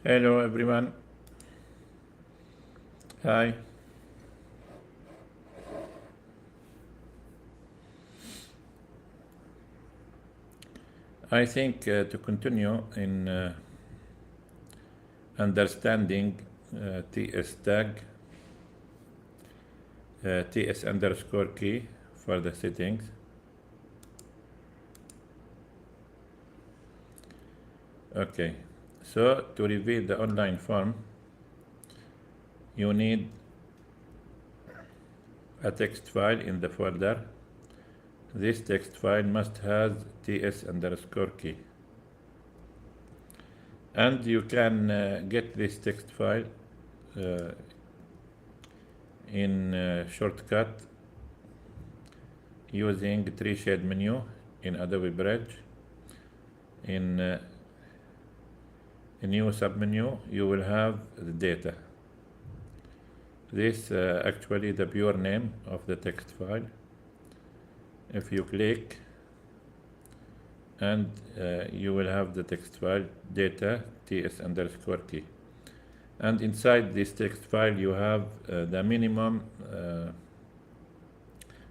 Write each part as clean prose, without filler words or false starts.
Hello everyone. Hi. I think to continue in understanding TS tag, TS underscore key for the settings. Okay, so to reveal the online form, you need a text file in the folder. This text file must have TS underscore key. And you can get this text file in shortcut using TreeShade menu in Adobe Bridge. In a new submenu, you will have the data. This actually the pure name of the text file. If you click, and you will have the text file data ts underscore key. And inside this text file, you have the minimum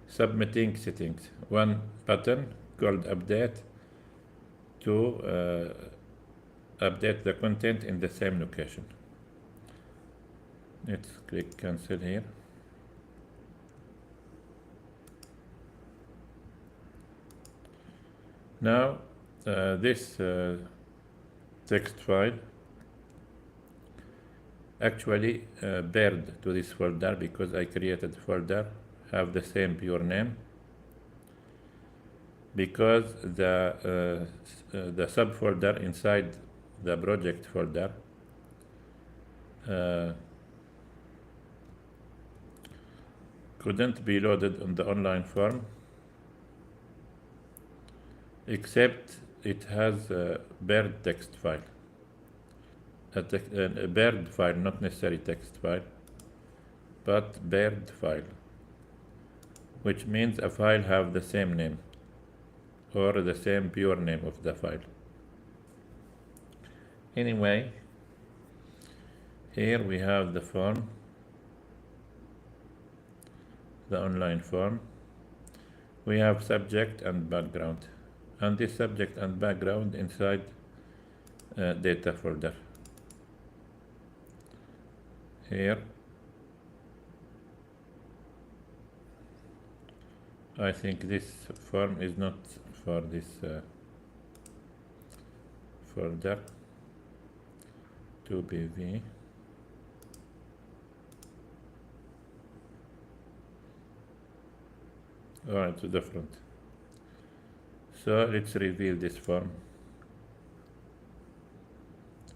submitting settings. One button called update to update the content in the same location. Let's click cancel here. Now this text file actually paired to this folder because I created folder have the same pure name, because the subfolder inside the project folder couldn't be loaded on the online form, except it has a paired text file, a paired file, not necessarily text file, but paired file, which means a file have the same name or the same pure name of the file. Anyway, here we have the form, the online form. We have subject and background, and this subject and background inside data folder. Here I think this form is not for this folder 2BV. It's different. So let's reveal this form,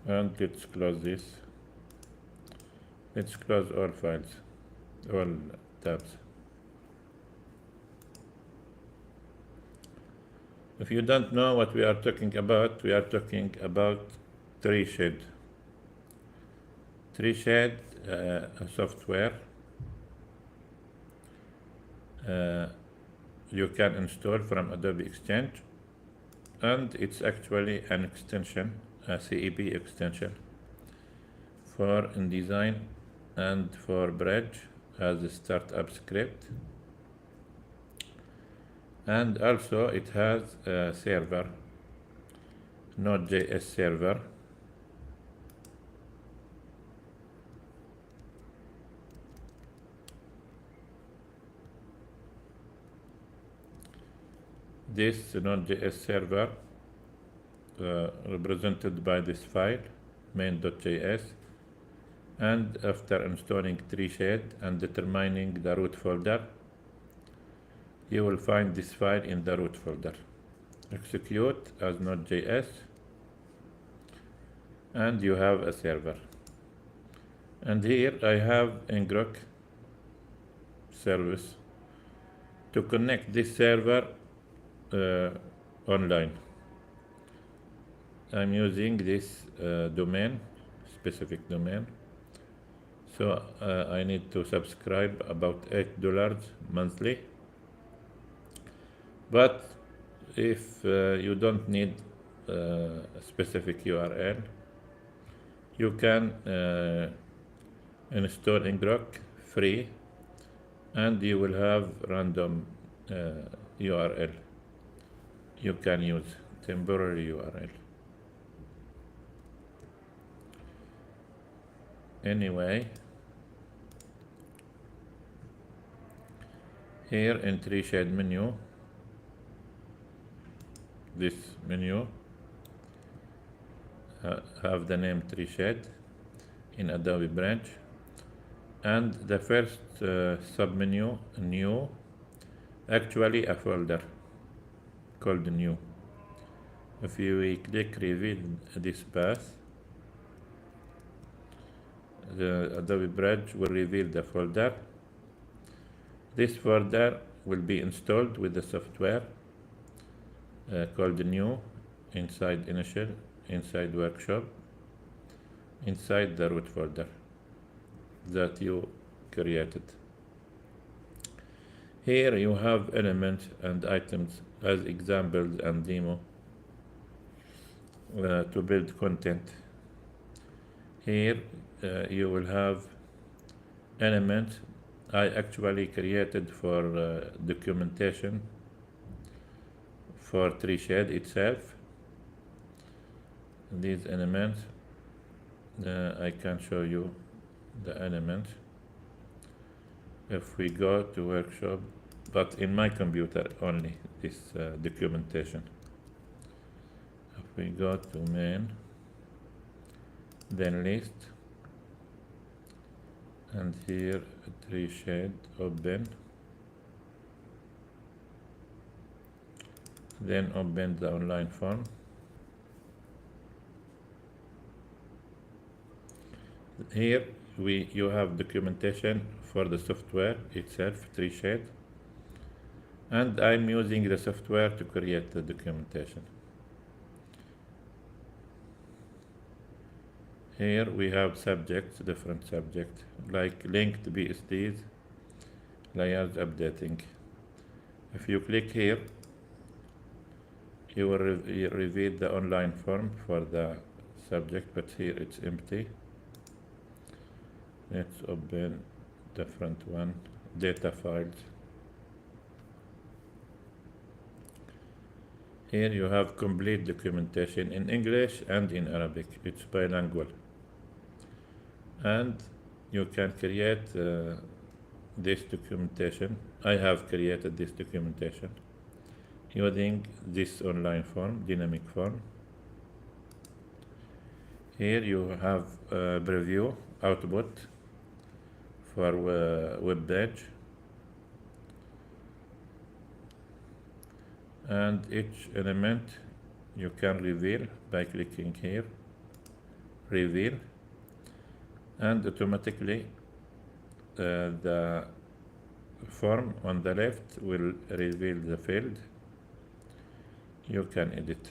and let's close this. Let's close all files, all tabs. If you don't know what we are talking about TreeShade. TreeShade, a software you can install from Adobe Exchange, and it's actually an extension, a CEP extension for InDesign and for Bridge as a startup script. And also it has a server, Node.js server. This Node.js server represented by this file, main.js, and after installing TreeShade and determining the root folder, you will find this file in the root folder. Execute as Node.js, and you have a server. And here I have ngrok service to connect this server online. I'm using this domain, specific domain. So I need to subscribe about $8 monthly. But if you don't need a specific URL, You can install ngrok free, and you will have random URL. You can use temporary URL. Anyway, here in TreeShade menu, this menu have the name TreeShade in Adobe branch, and the first submenu, new, actually a folder called new. If you click reveal this path, the Adobe branch will reveal the folder. This folder will be installed with the software called new, inside initial, inside workshop, inside the root folder that you created. Here you have elements and items as examples and demo to build content. Here you will have elements I actually created for documentation for TreeShade itself. These elements, I can show you the elements. If we go to workshop, but in my computer only, this documentation. If we go to main, then list, and here TreeShade open, then open the online form. Here you have documentation for the software itself, TreeShade, and I'm using the software to create the documentation. Here we have subjects, different subjects, like linked BSDs, layers updating. If you click here, you will reveal the online form for the subject, but here it's empty. Let's open different one, data files. Here you have complete documentation in English and in Arabic. It's bilingual. And you can create this documentation. I have created this documentation using this online form, dynamic form. Here you have preview output for web page, and each element you can reveal by clicking here, reveal, and automatically the form on the left will reveal the field. You can edit.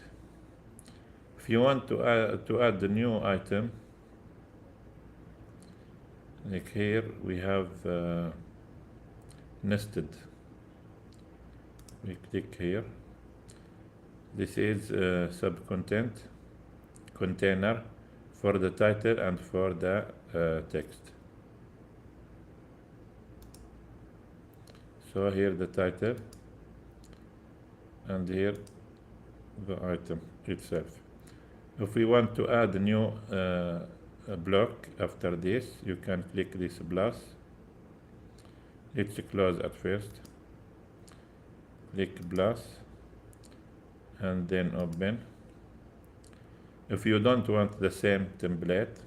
If you want to add the new item, like here we have nested. We click here. This is sub-content container for the title and for the text. So here the title, and here the item itself. If we want to add a new block after this, you can click this plus. It's close at first. Click plus and then open. If you don't want the same template,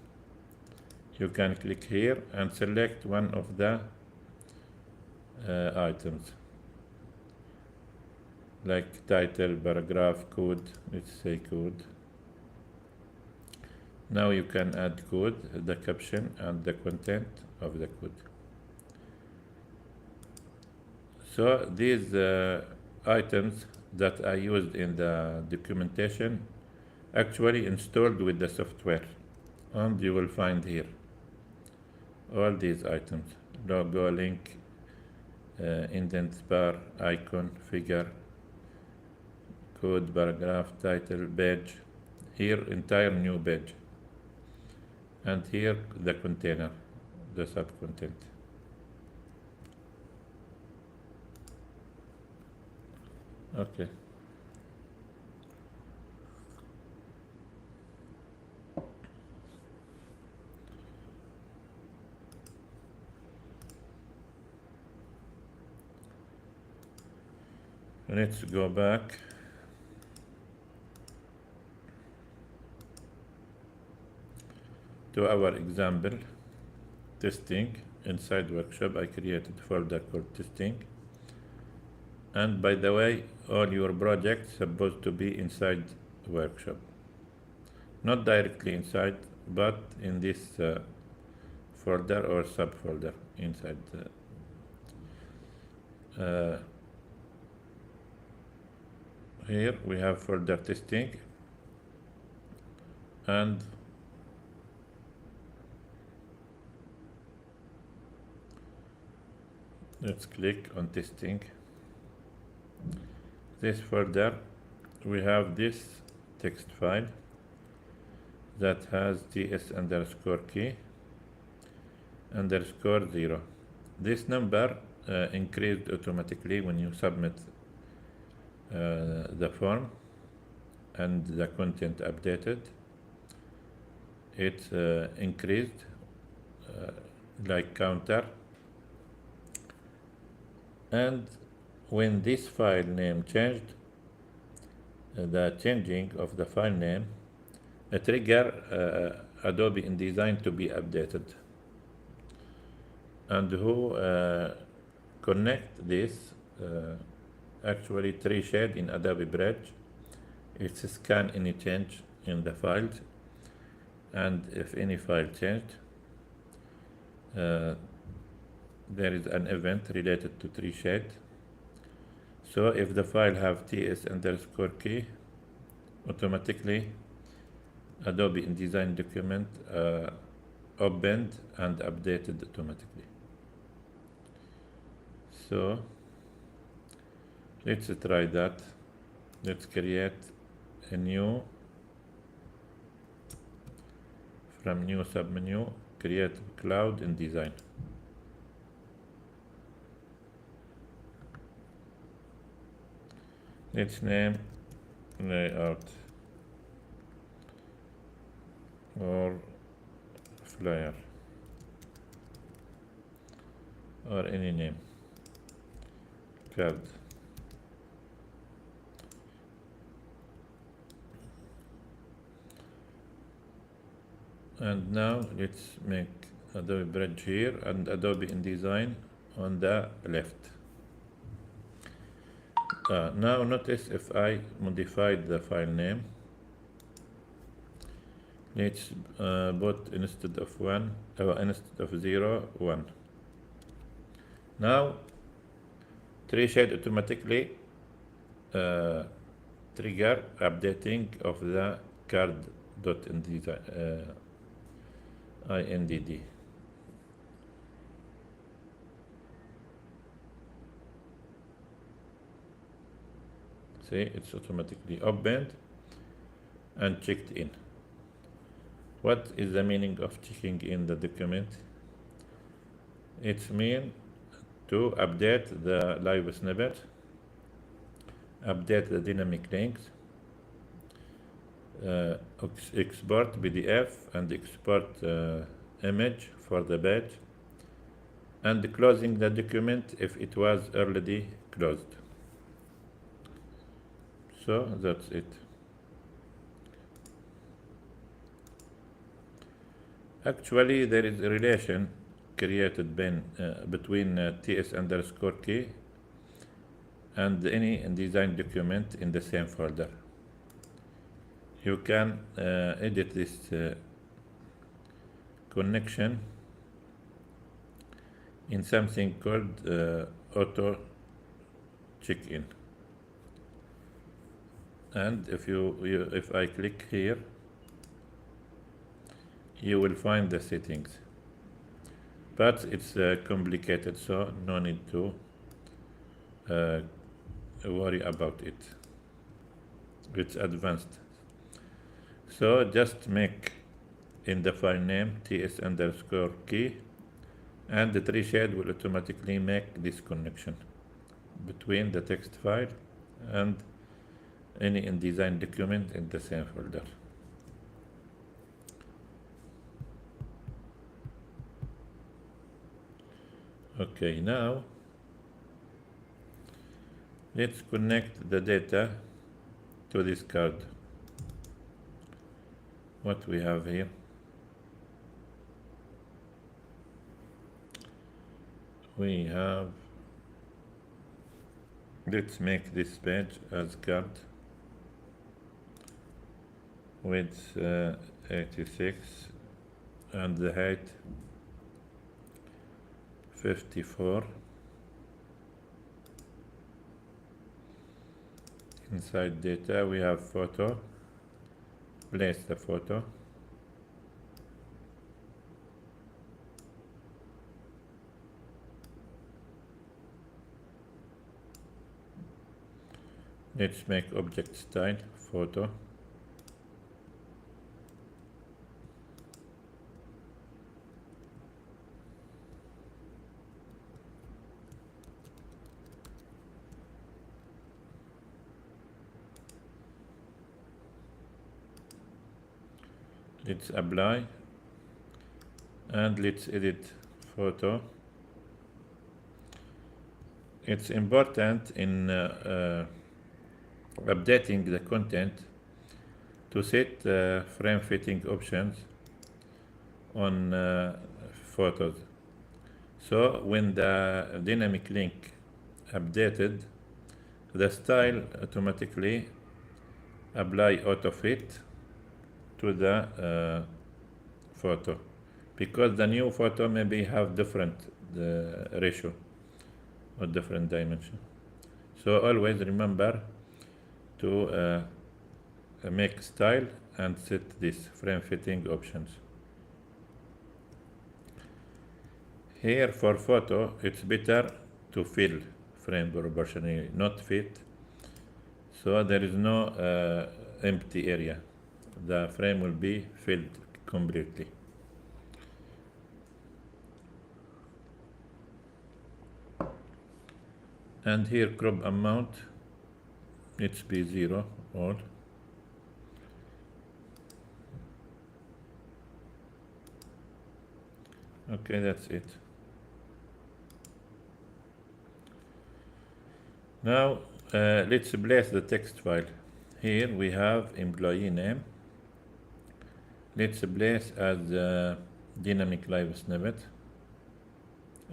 you can click here and select one of the items, like title, paragraph, code. Let's say code. Now you can add code, the caption and the content of the code. So these items that I used in the documentation actually installed with the software, and you will find here all these items: logo, link, indent, bar, icon, figure, code, paragraph, title, page. Here entire new page. and here the container, the sub content. Okay. Let's go back. To our example, testing. Inside workshop, I created a folder called testing. And by the way, all your projects supposed to be inside workshop. Not directly inside, but in this folder or subfolder inside. Here we have folder testing, and let's click on testing. This folder, we have this text file that has ts underscore key underscore 0. This number increased automatically when you submit the form and the content updated. It increased like counter, and when this file name changed, the changing of the file name trigger Adobe InDesign to be updated. And who connect this? Actually, TreeShade in Adobe Bridge. It's scan any change in the files, and if any file changed, there is an event related to TreeShade. So if the file have ts underscore key, automatically Adobe InDesign document opened and updated automatically. So let's try that. Let's create a new, from new submenu, create cloud InDesign. Let's name layout or flyer or any name, card. And now let's make Adobe Bridge here and Adobe InDesign on the left. Now notice if I modified the file name, let's put instead of 0, 1. Now TreeShade automatically trigger updating of the card.indd. See, it's automatically opened and checked in. What is the meaning of checking in the document? It's mean to update the live snippet, update the dynamic links, export PDF and export image for the page, and closing the document if it was already closed. So that's it. Actually, there is a relation created between ts underscore key and any InDesign document in the same folder. You can edit this connection in something called auto check-in. And if I click here, you will find the settings, but it's complicated, so no need to worry about it. It's advanced. So just make in the file name ts underscore key, and the TreeShade will automatically make this connection between the text file and any InDesign document in the same folder. Okay, now let's connect the data to this card. What we have here? We have, let's make this page as card width 86 and the height 54. Inside data we have photo, place the photo, let's make object style photo, let's apply and let's edit photo. It's important in updating the content to set frame fitting options on photos. So when the dynamic link updated, the style automatically apply auto fit to the photo, because the new photo maybe have different ratio or different dimension. So always remember to make style and set this frame fitting options. Here for photo, it's better to fill frame proportionally, not fit. So there is no empty area. The frame will be filled completely. And here crop amount, it's be 0 all. Okay, that's it. Now let's place the text file. Here we have employee name. Let's place as dynamic live snippet,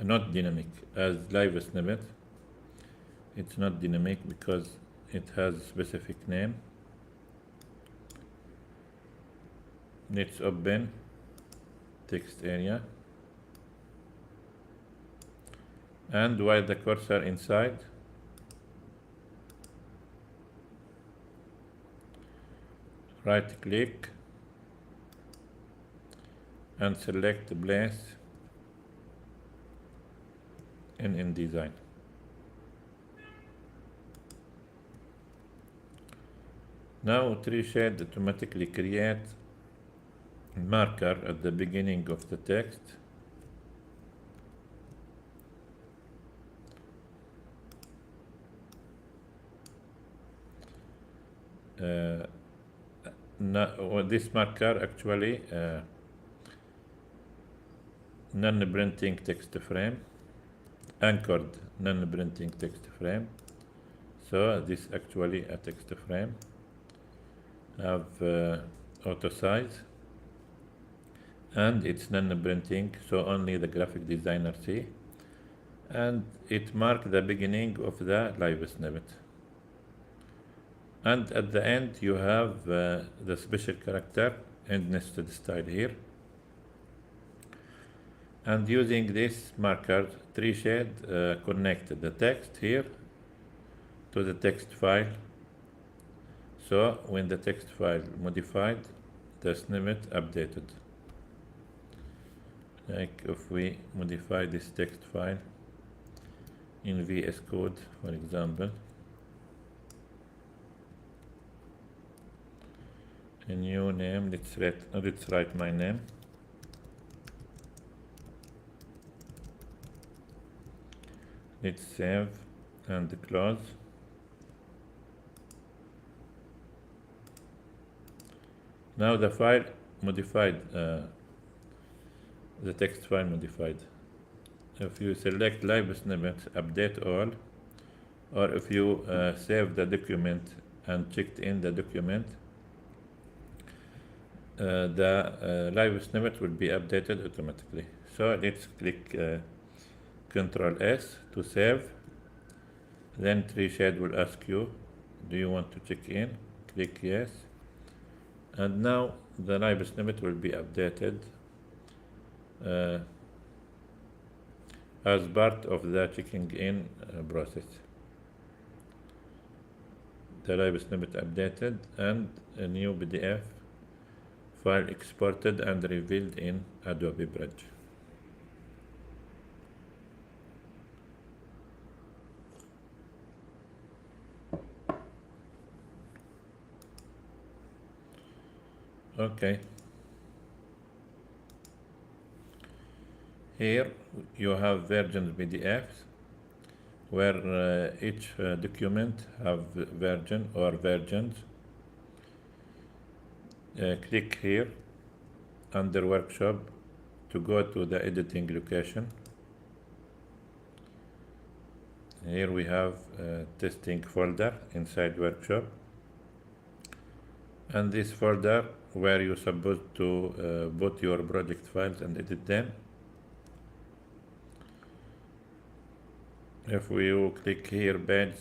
not dynamic, as live snippet. It's not dynamic because it has a specific name. Let's open text area, and while the cursor inside, right click and select place in InDesign. Now TreeShade automatically create marker at the beginning of the text. This marker actually non-printing text frame, anchored non-printing text frame. So this actually a text frame, have auto size, and it's non-printing, so only the graphic designer see, and it marks the beginning of the live snippet. And at the end you have the special character and nested style here. And using this marker, TreeShade connect the text here to the text file. So when the text file modified, the snippet updated. Like if we modify this text file in VS Code, for example, a new name. Let's write my name. Let's save and close. Now the file modified, the text file modified. If you select live snippets, update all, or if you save the document and checked in the document, the live snippet will be updated automatically. So let's click Ctrl S to save. Then TreeShade will ask you, do you want to check in? Click yes. And now the live snippet will be updated as part of the checking in process. The live snippet updated and a new PDF file exported and revealed in Adobe Bridge. Okay. Here you have versions PDFs where each document have version or versions. Click here under workshop to go to the editing location. Here we have testing folder inside workshop, and this folder where you're supposed to put your project files and edit them. If you click here page,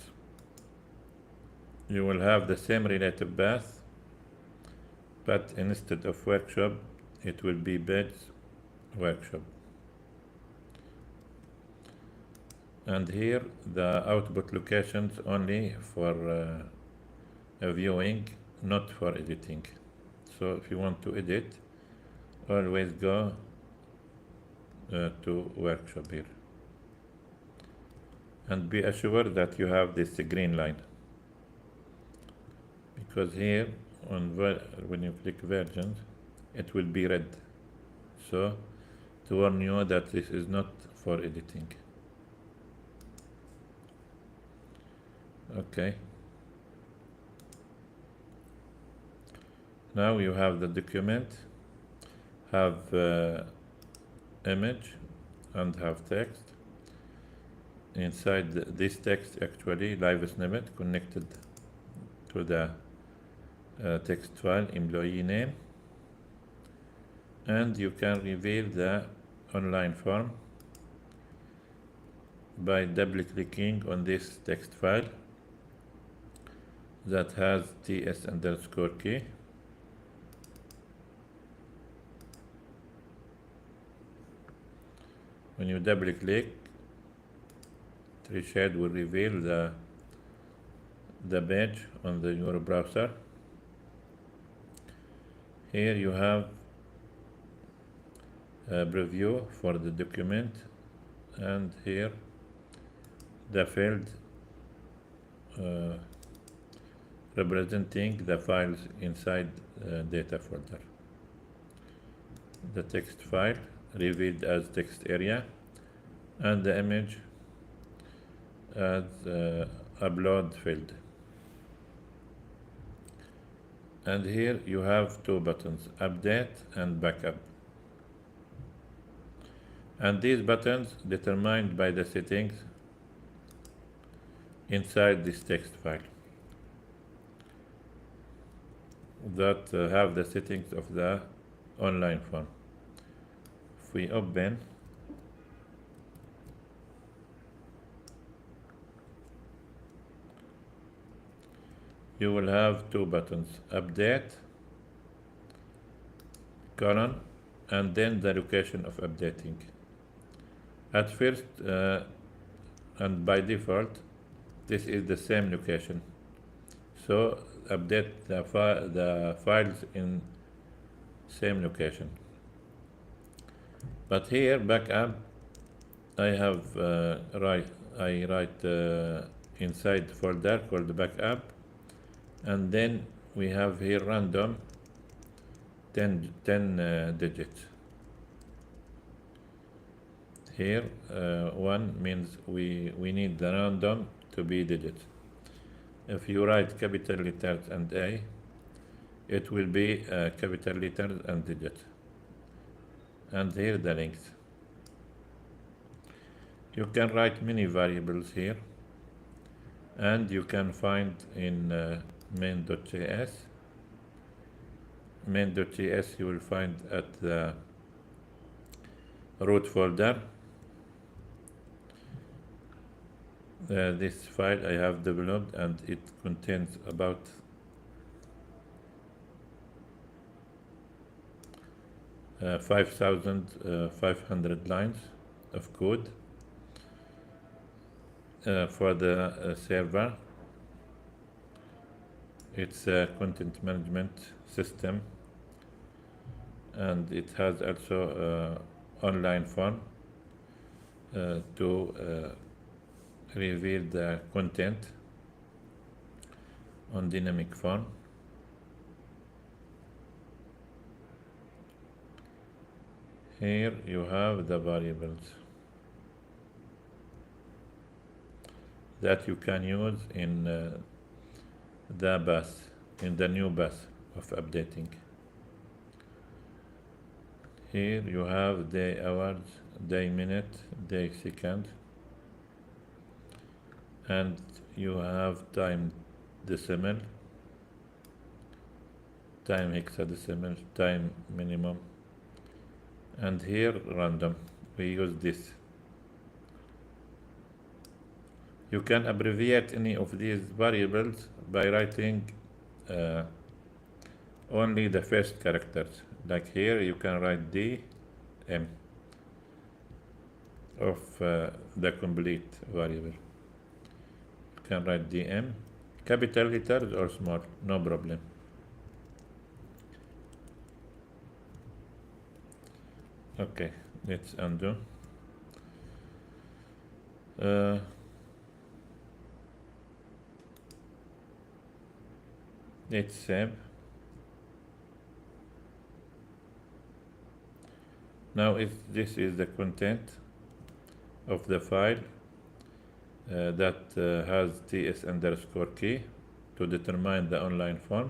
you will have the same relative path, but instead of workshop it will be page workshop. And here the output locations only for viewing, not for editing. So if you want to edit, always go to workshop here. And be assured that you have this green line, because here when you click versions it will be red, so to warn you that this is not for editing. Okay, now you have the document, have image and have text. Inside this text, actually live snippet connected to the text file employee name, and you can reveal the online form by double clicking on this text file that has ts_key. When you double click, TreeShade will reveal the page on your browser. Here you have a preview for the document, and here the field representing the files inside data folder. The text file revealed as text area, and the image as upload field. And here you have two buttons, update and backup. And these buttons determined by the settings inside this text file that have the settings of the online form. If we open, you will have two buttons, update, colon, and then the location of updating. At first, and by default, this is the same location. So update the files in same location. But here, backup, I have I write inside folder called backup, and then we have here random 10 digits. Here 1 means we need the random to be digits. If you write capital letters and A, it will be capital letters and digits. And here the length. You can write many variables here, and you can find in main.js. Main.js you will find at the root folder. This file I have developed, and it contains about 5,500 lines of code for the server. It's a content management system, and it has also online form to reveal the content on dynamic form. Here you have the variables that you can use in the bus, in the new bus of updating. Here you have day hours, day minute, day second, and you have time decimal, time hexadecimal, time minimum, and here random. We use this. You can abbreviate any of these variables by writing only the first characters. Like here you can write DM of the complete variable. You can write DM, capital letters or small, no problem. Okay, let's undo. Let's save. Now if this is the content of the file that has ts_key to determine the online form.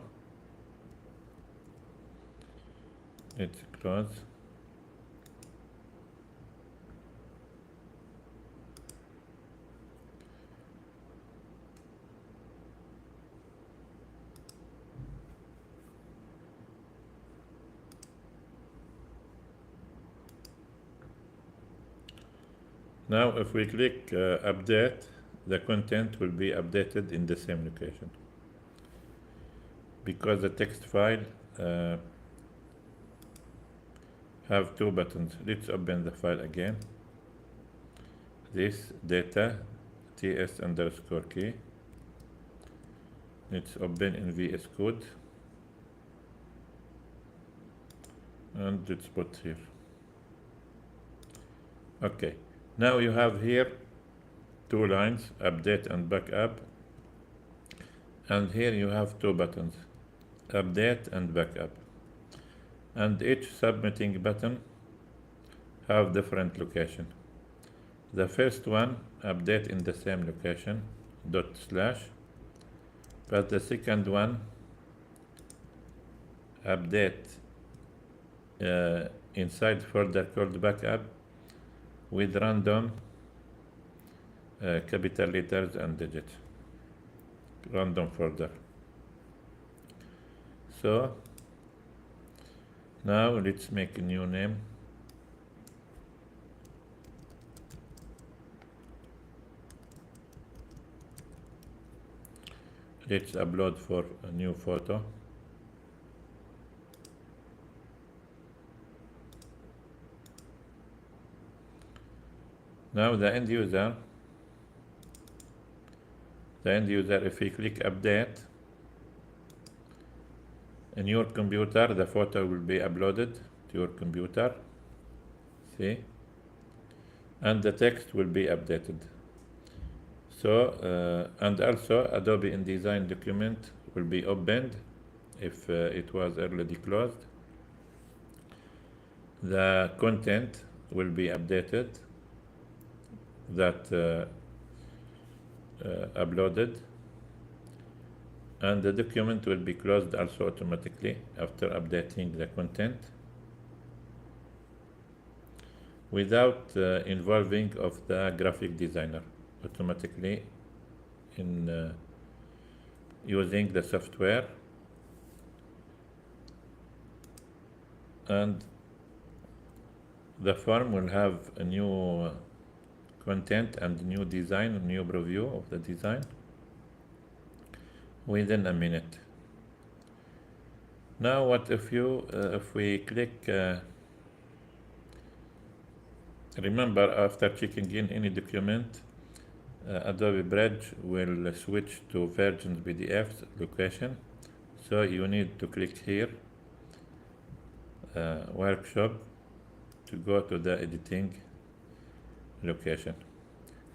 Let's close. Now if we click update, the content will be updated in the same location. Because the text file have two buttons. Let's open the file again. This data ts_key. Let's open in VS Code and let's put here. Okay. Now you have here two lines, update and backup, and here you have two buttons, update and backup, and each submitting button have different location. The first one, update in the same location, /, but the second one, update inside folder called backup, with random capital letters and digits, random folder. So now let's make a new name. Let's upload for a new photo. Now the end user, if we click update, in your computer, the photo will be uploaded to your computer, see, and the text will be updated. So, and also Adobe InDesign document will be opened if it was already closed. The content will be updated that uploaded, and the document will be closed also automatically after updating the content without involving of the graphic designer, automatically in using the software. And the form will have a new content and new design, a new preview of the design within a minute. Now what if we click, remember after checking in any document, Adobe Bridge will switch to versions PDFs location. So you need to click here, workshop, to go to the editing location.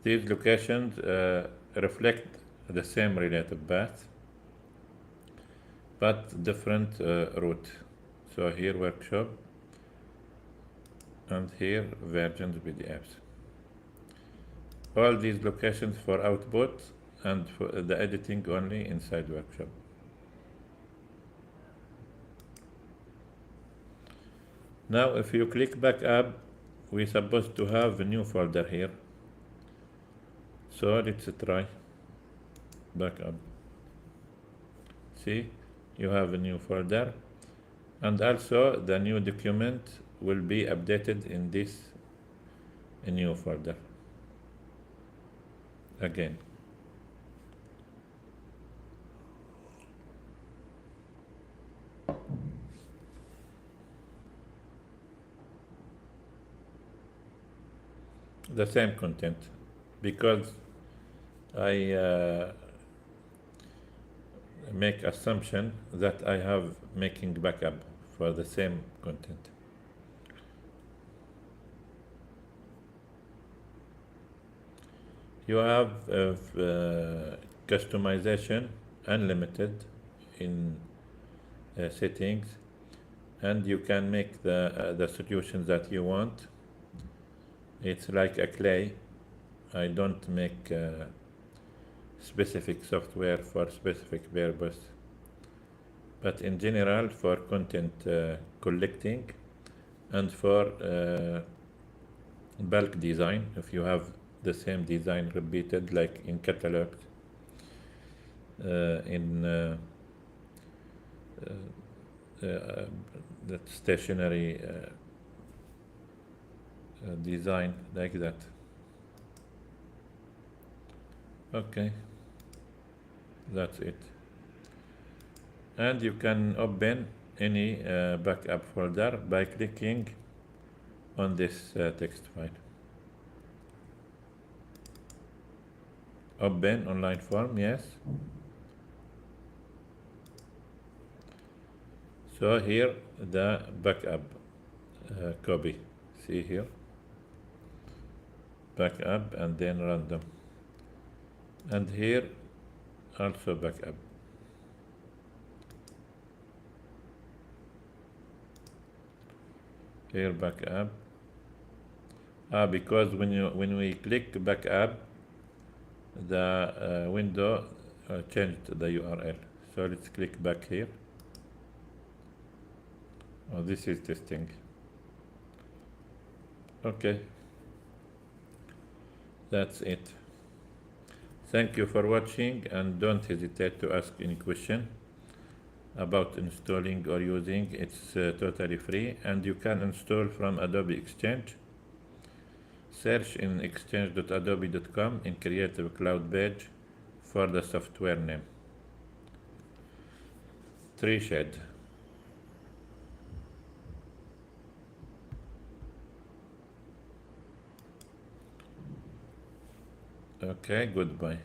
These locations reflect the same relative path, but different route. So here workshop, and here versions PDFs. All these locations for output and for the editing only inside workshop. Now if you click backup, we're supposed to have a new folder here. So let's try backup. See, you have a new folder, and also the new document will be updated in this new folder again. The same content, because I make assumption that I have making backup for the same content. You have customization unlimited in settings, and you can make the solutions that you want. It's like a clay. I don't make specific software for specific purpose, but in general for content collecting and for bulk design, if you have the same design repeated, like in catalogs, in that stationary design, like that. Okay, that's it. And you can open any backup folder by clicking on this text file. Open online form, yes. So here the backup copy, see here, backup and then random, and here also backup. Here backup. Because when we click backup, the window changed the URL. So let's click back here. Oh, this is testing. Okay, that's it. Thank you for watching, and don't hesitate to ask any question about installing or using. It's totally free, and you can install from Adobe Exchange. Search in exchange.adobe.com and create a cloud page for the software name. TreeShade. Okay, goodbye.